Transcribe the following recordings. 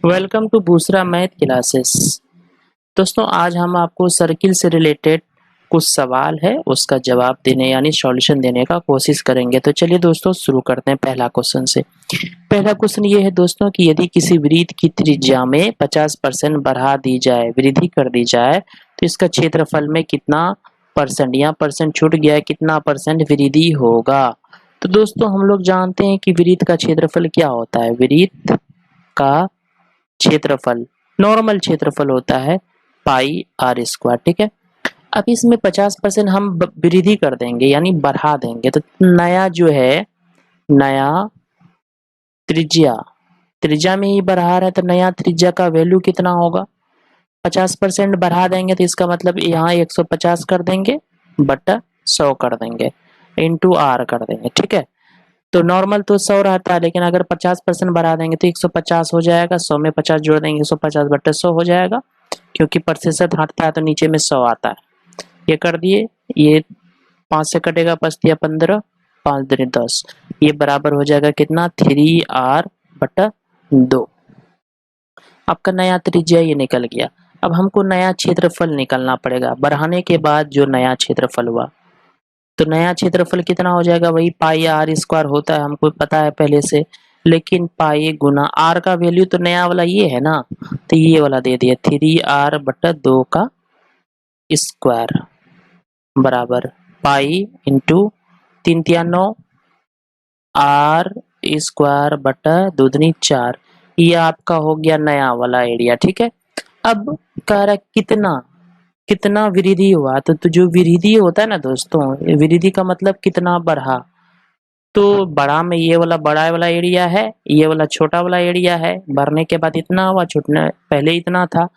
Welcome to दूसरा math classes. दोस्तों आज हम आपको सर्किल से रिलेटेड कुछ सवाल है उसका जवाब देने यानी सॉल्यूशन देने का कोशिश करेंगे। तो चलिए दोस्तों शुरू करते हैं पहला क्वेश्चन से। पहला क्वेश्चन ये है दोस्तों कि यदि किसी वृत्त की त्रिज्या में 50% बढ़ा दी जाए, वृद्धि कर दी जाए, तो इसका क्षेत्रफल में कितना परसेंट, यहाँ परसेंट छूट गया है, कितना परसेंट वृद्धि होगा। तो दोस्तों हम लोग जानते हैं कि वृत्त का क्षेत्रफल क्या होता है। वृत्त का क्षेत्रफल नॉर्मल क्षेत्रफल होता है पाई आर स्क्वायर। ठीक है, अब इसमें 50% हम वृद्धि कर देंगे यानी बढ़ा देंगे, तो नया जो है नया त्रिज्या, त्रिज्या में ही बढ़ा रहा है तो नया त्रिज्या का वैल्यू कितना होगा। 50% बढ़ा देंगे तो इसका मतलब यहाँ 150 कर देंगे बटा 100 कर देंगे इंटू आर कर देंगे। ठीक है, तो नॉर्मल तो 100 रहता है, लेकिन अगर 50% बढ़ा देंगे तो 150 हो जाएगा। 100 में 50 जोड़ देंगे 150 बटे 100 हो जाएगा, क्योंकि प्रतिशत हटता है तो नीचे में 100 आता है। ये कर दिए, ये 5 से कटेगा, 5 दिया 15, 5 दूनी 10, ये बराबर हो जाएगा कितना 3r बटा 2। आपका नया त्रिज्या ये निकल गया। अब हमको नया क्षेत्रफल निकलना पड़ेगा बढ़ाने के बाद जो नया क्षेत्रफल हुआ। तो नया क्षेत्रफल कितना हो जाएगा, वही पाई आर स्क्वायर होता है, हमको पता है पहले से, लेकिन पाई गुना आर का वैल्यू तो नया वाला ये है ना, तो ये वाला दे दिया 3r बटा 2 का स्क्वायर बराबर पाई इंटू 3 तिया 9 आर स्क्वायर बटा 2 दूनी 4। ये आपका हो गया नया वाला एरिया। ठीक है, अब कह रहा कितना कितना वृद्धि हुआ, तो जो वृद्धि होता है ना दोस्तों, वृद्धि का मतलब कितना बढ़ा। तो बड़ा में ये वाला बड़ा वाला एरिया है, ये वाला छोटा वाला एरिया है, बढ़ने के बाद इतना हुआ, छूटने पहले इतना था,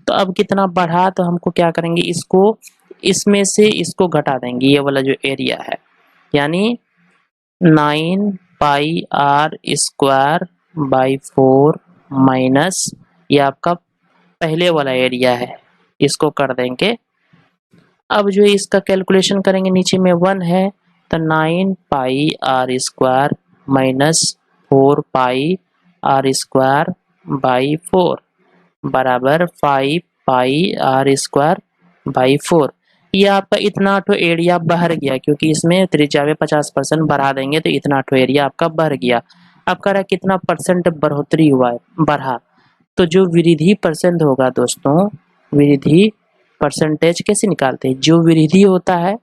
तो अब कितना बढ़ा, तो हमको क्या करेंगे, इसको इसमें से इसको घटा देंगे, ये वाला जो एरिया है, यानी 9 pi r square by 4 minus ये आपका पहले वाला एरिया है, इसको कर देंगे। अब जो इसका कैलकुलेशन करेंगे, नीचे में 1 है तो 9 pi r square minus 4 pi r square by 4 बराबर 5 पाई आर स्क्वायर बाई 4। ये आपका इतना तो एरिया बढ़ गया, क्योंकि इसमें त्रिज्या में 50% बढ़ा देंगे तो इतना तो एरिया आपका बढ़ गया। अब कह रहा है कितना परसेंट बढ़ोतरी हुआ है, बढ़ा। तो जो वृद्धि परसेंट होगा दोस्तों, वृद्धि परसेंटेज कैसे निकालते हैं, जो वृद्धि होता है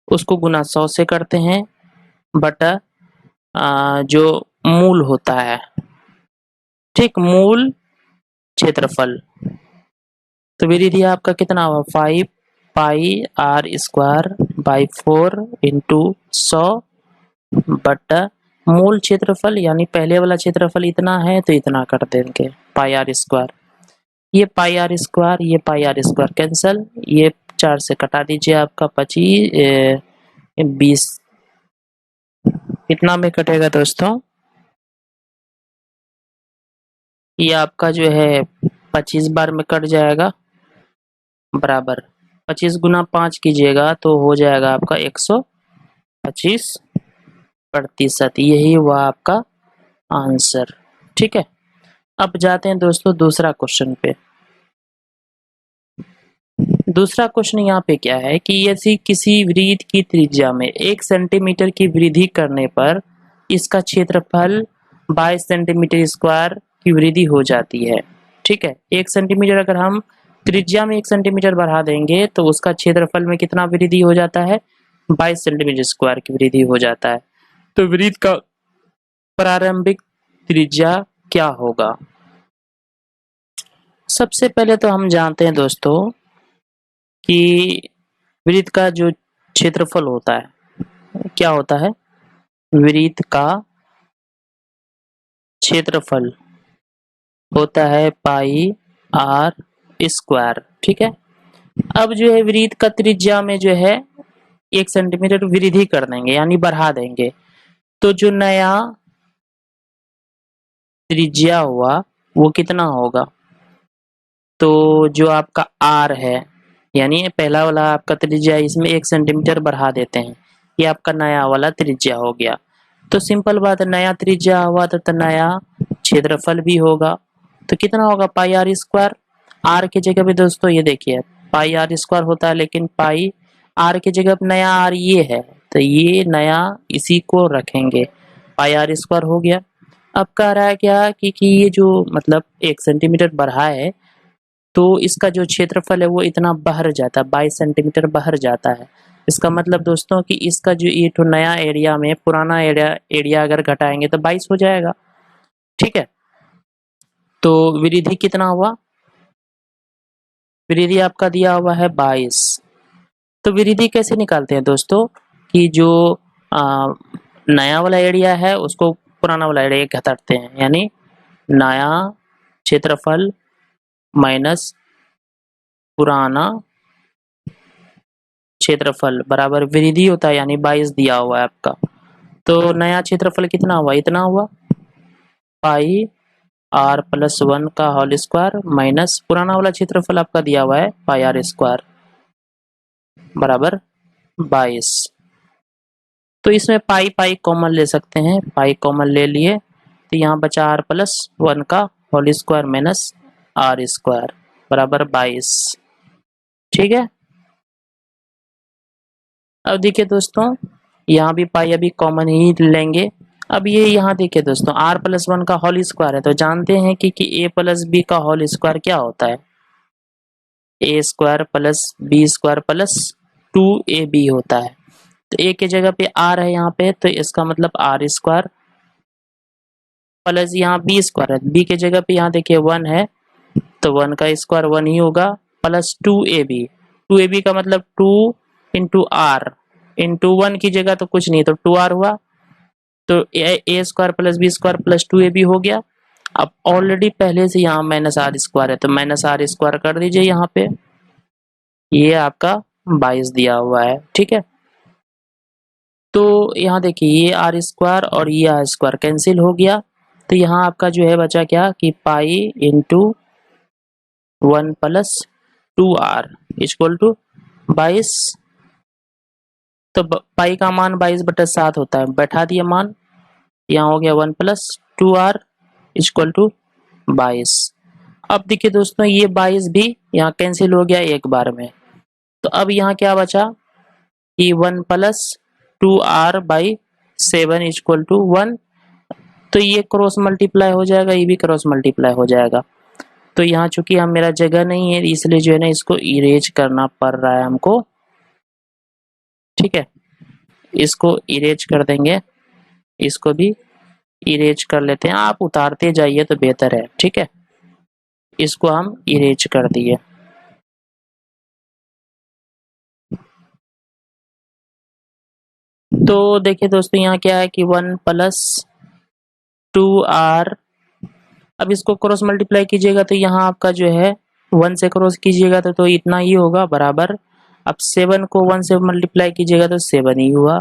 उसको गुना 100 से करते हैं बटा जो मूल होता है, ठीक, मूल क्षेत्रफल। तो वृद्धि आपका कितना हुआ 5 पाई आर स्क्वायर बाई 4 इंटू 100 बटा मूल क्षेत्रफल, यानी पहले वाला क्षेत्रफल इतना है तो इतना कर देंगे पाई आर स्क्वायर। ये पाई आर स्क्वायर, ये पाई आर स्क्वायर कैंसल, ये 4 से कटा दीजिए, आपका 25 20 कितना में कटेगा दोस्तों, ये आपका जो है 25 बार में कट जाएगा बराबर 25 गुना 5 कीजिएगा तो हो जाएगा आपका 125%। यही हुआ आपका आंसर। ठीक है, अब जाते हैं दोस्तों दूसरा क्वेश्चन पे। दूसरा क्वेश्चन यहाँ पे क्या है कि यदि किसी वृत्त की त्रिज्या में 1 सेंटीमीटर की वृद्धि करने पर इसका क्षेत्रफल 22 सेंटीमीटर स्क्वायर की वृद्धि हो जाती है। ठीक है, 1 सेंटीमीटर अगर हम त्रिज्या में 1 सेंटीमीटर बढ़ा देंगे तो उसका क्षेत्रफल में कितना वृद्धि हो जाता है, 22 सेंटीमीटर स्क्वायर की वृद्धि हो जाता है। तो वृत्त का प्रारंभिक त्रिज्या क्या होगा। सबसे पहले तो हम जानते हैं दोस्तों कि वृत्त का जो क्षेत्रफल होता है क्या होता है, वृत्त का क्षेत्रफल होता है पाई आर स्क्वायर। ठीक है, अब जो है वृत्त का त्रिज्या में जो है 1 सेंटीमीटर वृद्धि कर देंगे यानी बढ़ा देंगे, तो जो नया त्रिज्या हुआ वो कितना होगा। तो जो आपका आर है, यानी पहला वाला आपका त्रिज्या, इसमें 1 सेंटीमीटर बढ़ा देते हैं, ये आपका नया वाला त्रिज्या हो गया। तो सिंपल बात है, नया त्रिज्या हुआ तो नया क्षेत्रफल भी होगा, तो कितना होगा पाई आर स्क्वायर। आर की जगह पे दोस्तों ये देखिए पाई आर स्क्वायर होता है, लेकिन पाई आर की जगह पे नया आर ये है, तो ये नया इसी को रखेंगे, पाई आर स्क्वायर हो गया। अब कह रहा है क्या कि ये जो मतलब 1 सेंटीमीटर बढ़ा है, तो इसका जो क्षेत्रफल है वो इतना बाहर जाता है, 22 सेंटीमीटर बाहर जाता है। इसका मतलब दोस्तों कि इसका जो ये तो नया एरिया में पुराना एरिया अगर घटाएंगे तो 22 हो जाएगा। ठीक है, तो विरिधि कितना हुआ, विरिधि आपका दिया हुआ है 22। तो विरिधि कैसे निकालते हैं दोस्तों कि जो नया वाला एरिया है उसको पुराना वाला एरिया घटाते हैं, यानी नया क्षेत्रफल माइनस पुराना क्षेत्रफल बराबर विरिधि होता है, यानी 22 दिया हुआ है आपका। तो नया क्षेत्रफल कितना हुआ, इतना हुआ पाई आर प्लस 1 का होल स्क्वायर माइनस पुराना वाला क्षेत्रफल आपका दिया हुआ है पाई आर स्क्वायर बराबर 22। तो इसमें पाई पाई कॉमन ले सकते हैं, पाई कॉमन ले लिए तो यहाँ बचा आर प्लस 1 का whole square minus R square बराबर 22। ठीक है, अब देखिए दोस्तों यहाँ भी पाई अभी कॉमन ही लेंगे। अब ये यहाँ देखिए दोस्तों आर प्लस 1 का होल स्क्वायर है, तो जानते हैं कि ए प्लस बी का होल स्क्वायर क्या होता है, a square plus b square plus 2ab होता है। तो ए की जगह पे आर है यहाँ पे, तो इसका मतलब आर स्क्वायर प्लस यहाँ बी स्क्वायर है, बी की जगह पे यहाँ देखिए 1 है, तो 1 का स्क्वायर 1 ही होगा प्लस 2ab, 2ab का मतलब 2 इंटू आर, इंटू 1 की जगह तो कुछ नहीं, तो 2r हुआ, तो a square plus b square plus 2ab हो गया। अब ऑलरेडी पहले से यहाँ माइनस आर स्क्वायर है, तो माइनस आर स्क्वायर कर दीजिए यहाँ पे, ये आपका 22 दिया हुआ है। ठीक है, तो यहाँ देखिए ये आर स्क्वायर और ये आर स्क्वायर कैंसिल हो गया, तो यहाँ आपका जो है बचा क्या कि pi into 1 plus 2r equal to 22। तो पाई का मान 22/7 होता है, बैठा दिया मान, यहाँ हो गया 1 प्लस 2r इक्वल टू 22। अब देखिए दोस्तों ये 22 भी यहाँ कैंसिल हो गया एक बार में, तो अब यहाँ क्या बचा कि 1 plus 2r by 7 equal to 1, तो ये क्रॉस मल्टीप्लाई हो जाएगा, ये भी क्रॉस मल्टीप्लाई हो जाएगा। तो यहाँ चूंकि हम मेरा जगह नहीं है इसलिए जो है ना इसको इरेज करना पड़ रहा है हमको। ठीक है, इसको इरेज कर देंगे, इसको भी इरेज कर लेते हैं, आप उतारते जाइए तो बेहतर है। ठीक है, इसको हम इरेज कर दिए। तो देखिए दोस्तों यहाँ क्या है कि 1 प्लस 2r, अब इसको क्रॉस मल्टीप्लाई कीजिएगा तो यहाँ आपका जो है 1 से क्रॉस कीजिएगा तो इतना ही होगा बराबर, अब 7 को 1 से मल्टीप्लाई कीजिएगा तो 7 ही हुआ,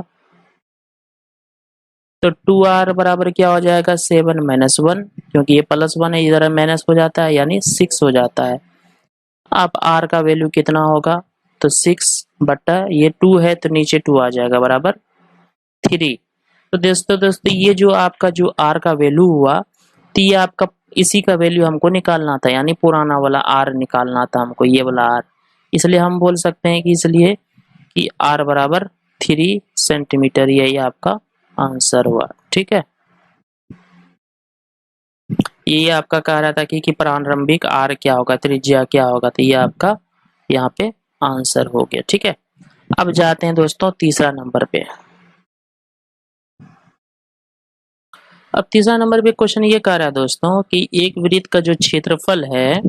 तो 2r बराबर क्या हो जाएगा 7 माइनस 1, क्योंकि ये प्लस 1 है इधर माइनस हो जाता है यानी 6 हो जाता है। अब r का वैल्यू कितना होगा, तो 6 बटा ये 2 है तो नीचे 2 आ जाएगा बराबर 3। तो दोस्तों ये जो आपका जो r का वैल्यू हुआ, तो ये आपका इसी का वैल्यू हमको निकालना था, यानी पुराना वाला r निकालना था हमको, ये वाला r, इसलिए हम बोल सकते हैं कि इसलिए कि r बराबर 3 सेंटीमीटर, यही आपका आंसर हुआ। ठीक है, ये आपका कह रहा था कि प्रारंभिक r क्या होगा, त्रिज्या क्या होगा, तो ये आपका यहाँ पे आंसर हो गया। ठीक है, अब जाते हैं दोस्तों तीसरा नंबर पे। अब तीसरा नंबर पे क्वेश्चन ये कह रहा है दोस्तों कि एक वृत्त का जो क्षेत्रफल है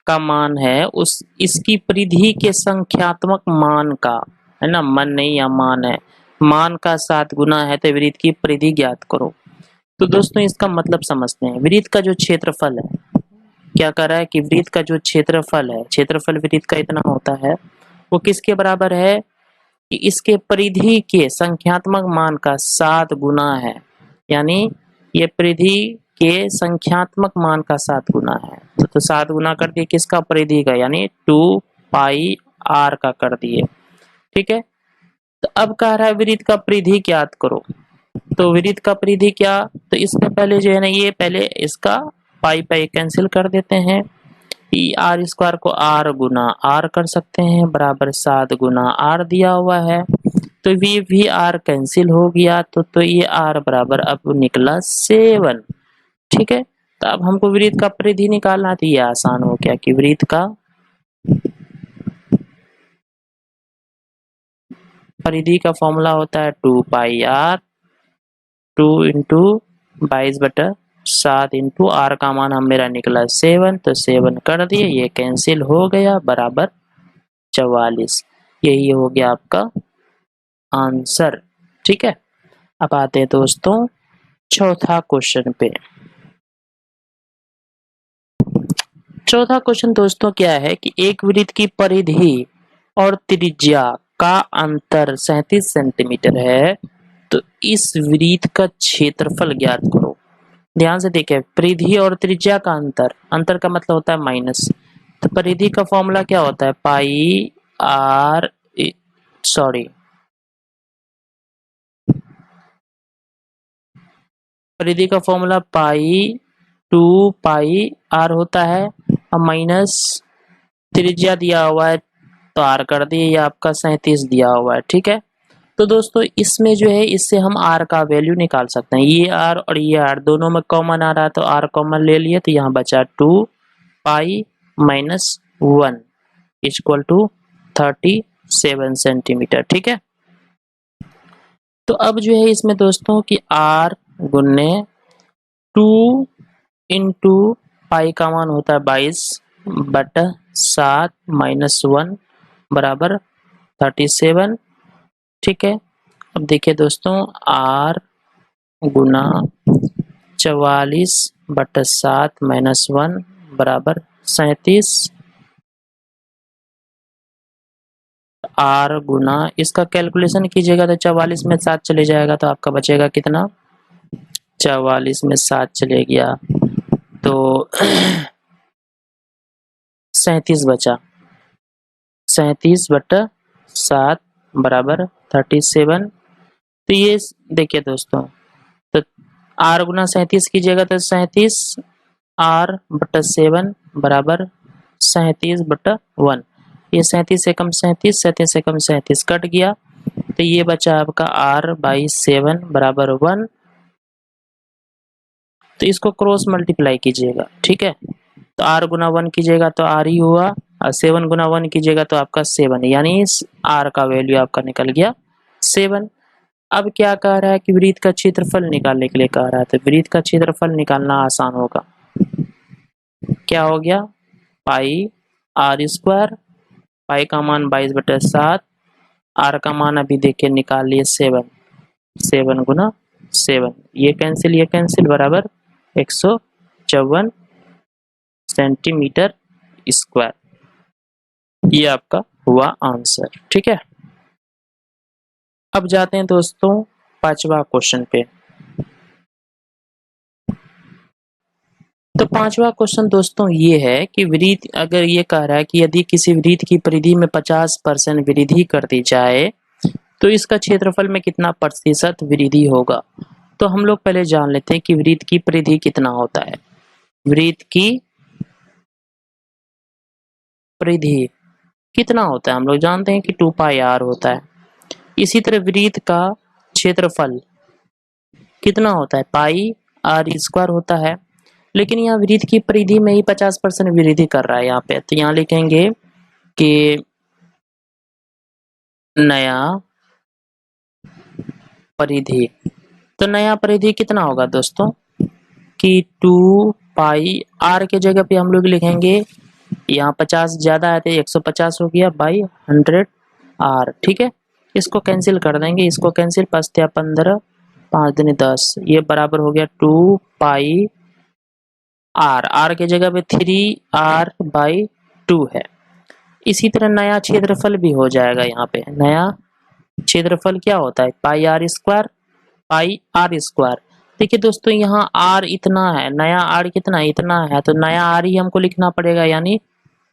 का मान है उस इसकी परिधि के संख्यात्मक मान का, है ना, मन नहीं या मान है, मान का 7 गुना है, तो वृत्त की परिधि ज्ञात करो। तो दोस्तों इसका मतलब समझते हैं, वृत्त का जो क्षेत्रफल है, क्या कर रहा है कि वृत्त का जो क्षेत्रफल है, क्षेत्रफल वृत्त का इतना होता है, वो किसके बराबर है कि इसके परिधि के संख्यात्मक मान का 7 गुना है, यानी ये परिधि के संख्यात्मक मान का 7 गुना है। तो 7 गुना कर दिए किसका, परिधि का, यानी 2 पाई r का कर दिए। ठीक है, तो अब कह रहा है वृत्त का परिधि ज्ञात करो। तो वृत्त का परिधि क्या, तो इसमें पहले जो है ना, ये पहले इसका पाई पाई कैंसिल कर देते हैं। ई आर स्क्वायर को आर गुना आर कर सकते हैं, बराबर 7 गुना आर दिया हुआ है। तो भी आर कैंसिल हो गया, तो ये आर बराबर अब निकला 7। ठीक है, तो अब हमको वृत्त का परिधि निकालना, तो ये आसान हो गया कि वृत्त का परिधि का फॉर्मूला होता है 2 पाई आर, 2 × 22/7 इंटू आर का मान हम मेरा निकला 7, तो 7 कर दिए, ये कैंसिल हो गया, बराबर 44। यही हो गया आपका आंसर। ठीक है, अब आते हैं दोस्तों चौथा क्वेश्चन पे। चौथा क्वेश्चन दोस्तों क्या है कि एक वृत्त की परिधि और त्रिज्या का अंतर 37 सेंटीमीटर है, तो इस वृत्त का क्षेत्रफल ज्ञात करो। ध्यान से देखें, परिधि और त्रिज्या का अंतर, अंतर का मतलब होता है माइनस। तो परिधि का फॉर्मूला क्या होता है, पाई आर, सॉरी, परिधि का फॉर्मूला पाई 2 पाई आर होता है, और माइनस त्रिज्या दिया हुआ है तो आर कर दिए, ये आपका 37 दिया हुआ है। ठीक है, तो दोस्तों इसमें जो है, इससे हम आर का वैल्यू निकाल सकते हैं। ये आर और ये आर दोनों में कॉमन आ रहा है, तो आर कॉमन ले लिए, तो यहाँ बचा 2 पाई - 1 इक्वल टू 37 सेंटीमीटर। ठीक है, तो अब जो है इसमें दोस्तों कि आर गुन्ने 2 × पाई का मान होता है 22/7 - 1 बराबर 37। ठीक है, अब देखिए दोस्तों, आर गुना 44/7 - 1 बराबर 37। आर गुना, इसका कैलकुलेशन कीजिएगा तो 44 में 7 चले जाएगा, तो आपका बचेगा कितना, 44 में 7 चले गया तो 37 बचा, 37/7 बराबर 37। तो ये देखिए दोस्तों, तो आर गुना 37 कीजिएगा तो 37 R/7 बराबर 37/1। ये 37 से कम 37, 37 से कम 37 कट गया, तो ये बचा आपका R/7 बराबर 1। तो इसको क्रॉस मल्टीप्लाई कीजिएगा। ठीक है, तो R गुना 1 कीजिएगा तो R ही हुआ, और 7 गुना 1 कीजिएगा तो आपका 7, यानी R का वैल्यू आपका निकल गया 7। अब क्या कह रहा है कि वृत्त का क्षेत्रफल निकालने के लिए कह रहा है, तो वृत्त का क्षेत्रफल निकालना आसान होगा। क्या हो गया, पाई आर स्क्वायर, पाई का मान 22/7, आर का मान अभी देखिए निकाल लिए 7, 7 गुना 7, ये कैंसिल बराबर 154 सेंटीमीटर स्क्वायर। ये आपका हुआ आंसर। ठीक है, अब जाते हैं दोस्तों पांचवा क्वेश्चन पे। तो पांचवा क्वेश्चन दोस्तों ये है कि वृत्त, अगर ये कह रहा है कि यदि किसी वृत्त की परिधि में 50% वृद्धि कर दी जाए तो इसका क्षेत्रफल में कितना प्रतिशत वृद्धि होगा। तो हम लोग पहले जान लेते हैं कि वृत्त की परिधि कितना होता है। वृत्त की परिधि कितना होता है, हम लोग जानते हैं कि 2 पाई आर होता है। इसी तरह वृत्त का क्षेत्रफल कितना होता है, पाई आर स्क्वायर होता है। लेकिन यहाँ वृत्त की परिधि में ही 50% वृद्धि कर रहा है यहाँ पे, तो यहाँ लिखेंगे कि नया परिधि। तो नया परिधि कितना होगा दोस्तों कि 2 पाई आर के जगह पे हम लोग लिखेंगे, यहाँ 50 ज्यादा है तो 150 हो गया बाई 100 आर। ठीक है, इसको कैंसिल कर देंगे, इसको कैंसिल, 5×15 5 दूनी 10, ये बराबर हो गया 2 पाई आर, आर के जगह पे 3R/2 है। इसी तरह नया क्षेत्रफल भी हो जाएगा। यहाँ पे नया क्षेत्रफल क्या होता है, pi r square, pi r square. देखिए दोस्तों, यहाँ आर इतना है, नया आर कितना इतना है, तो नया आर ही हमको लिखना पड़ेगा, यानी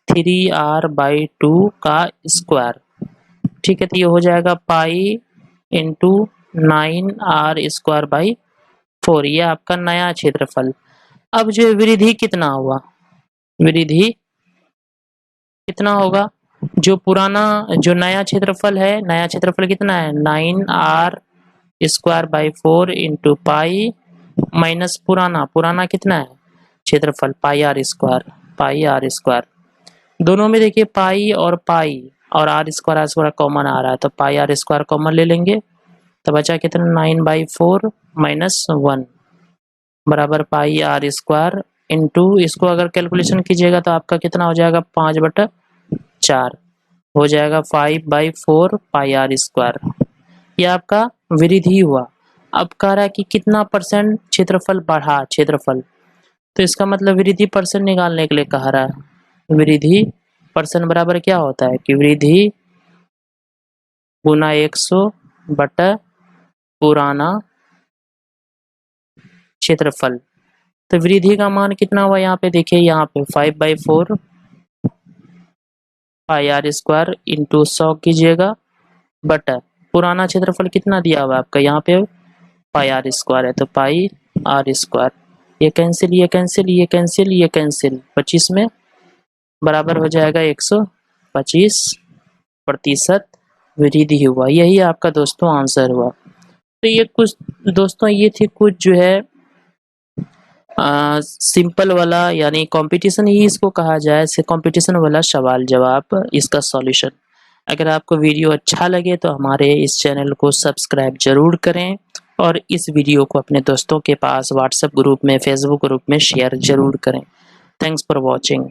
3R/2 का स्क्वायर। ठीक है, तो ये हो जाएगा पाई इंटू 9r²/4, ये आपका नया क्षेत्रफल। अब जो वृद्धि कितना हुआ, वृद्धि कितना होगा, जो नया क्षेत्रफल है, नया क्षेत्रफल कितना है 9r²/4 इंटू पाई माइनस पुराना कितना है क्षेत्रफल पाई r²। दोनों में देखिए पाई और r² कॉमन आ रहा है, तो पाई r² कॉमन ले लेंगे, तो बचा कितना 9/4 माइनस 1 बराबर पाई r² इंटू, इसको अगर कैलकुलेशन कीजिएगा तो आपका कितना हो जाएगा 5/4 हो जाएगा 5/4 पाई r²। ये आपका वृद्धि हुआ। अब कह रहा है कि कितना परसेंट क्षेत्रफल बढ़ा, क्षेत्रफल, तो इसका मतलब वृद्धि परसेंट निकालने के लिए कह रहा है। वृद्धि परसेंट बराबर क्या होता है कि वृद्धि गुना 100 बटा पुराना क्षेत्रफल। तो वृद्धि का मान कितना हुआ यहाँ पे देखिए, यहाँ पे 5/4 पाई r² इंटू 100 कीजिएगा बटा पुराना क्षेत्रफल कितना दिया हुआ आपका यहाँ पे पाई r² है, तो पाई r²। ये कैंसिल, ये कैंसिल, ये कैंसिल, ये कैंसिल, 25 में बराबर हो जाएगा 125% वृद्धि हुआ। यही आपका दोस्तों आंसर हुआ। तो ये कुछ दोस्तों, ये थी कुछ जो है सिंपल वाला, यानी कंपटीशन ही इसको कहा जाए, से कंपटीशन वाला सवाल जवाब, इसका सॉल्यूशन। अगर आपको वीडियो अच्छा लगे तो हमारे इस चैनल को सब्सक्राइब जरूर करें और इस वीडियो को अपने दोस्तों के पास व्हाट्सएप ग्रुप में, फेसबुक ग्रुप में शेयर जरूर करें। Thanks for watching.